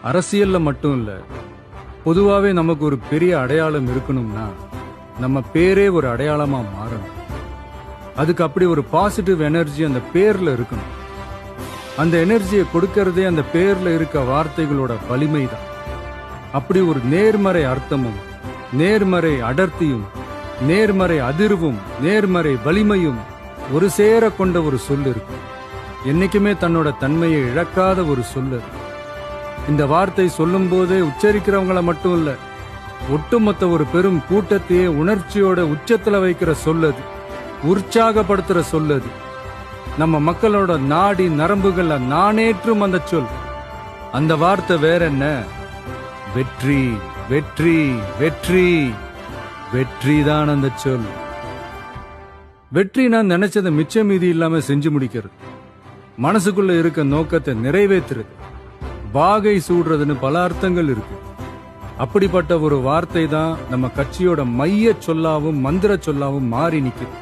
அரசியல்ல மட்டும் இல்ல, பொதுவாவே நமக்கு ஒரு பெரிய அடையாளம் இருக்கணும்னா நம்ம பேரே ஒரு அடையாளமா மாறணும். அதுக்கு அப்படி ஒரு பாசிட்டிவ் எனர்ஜி அந்த பேர்ல இருக்கணும். அந்த எனர்ஜியை கொடுக்கறதே அந்த பேர்ல இருக்க வார்த்தைகளோட வலிமை தான். அப்படி ஒரு நேர்மறை அர்த்தமும் நேர்மறை அடர்த்தியும் நேர்மறை அதிர்வும் நேர்மறை வலிமையும் ஒரு சேர கொண்ட ஒரு சொல் இருக்கு. என்னைக்குமே தன்னோட தன்மையை இழக்காத ஒரு சொல்லு. இந்த வார்த்தை சொல்லும் போதே உச்சரிக்கிறவங்கள மட்டும் இல்ல, ஒட்டுமொத்த ஒரு பெரும் கூட்டத்தையே உணர்ச்சியோட உச்சத்துல வைக்கிற சொல்லது, உற்சாகப்படுத்துற சொல்லது. நம்ம மக்களோட நாடி நரம்புகள்ல நானேற்றும் அந்த சொல். அந்த வார்த்தை வேற என்ன? வெற்றி, வெற்றி, வெற்றி. வெற்றி தான் அந்த சொல். வெற்றி நான் நினைச்சதை மிச்ச மீதி இல்லாம செஞ்சு முடிக்கிறது, மனசுக்குள்ள இருக்க நோக்கத்தை நிறைவேற்றுறது, வாகை சூடுறதுன்னு பல அர்த்தங்கள் இருக்கு. அப்படிப்பட்ட ஒரு வார்த்தை தான் நம்ம கட்சியோட மைய சொல்லாவும் மந்திர சொல்லாவும் மாறி நிக்குது.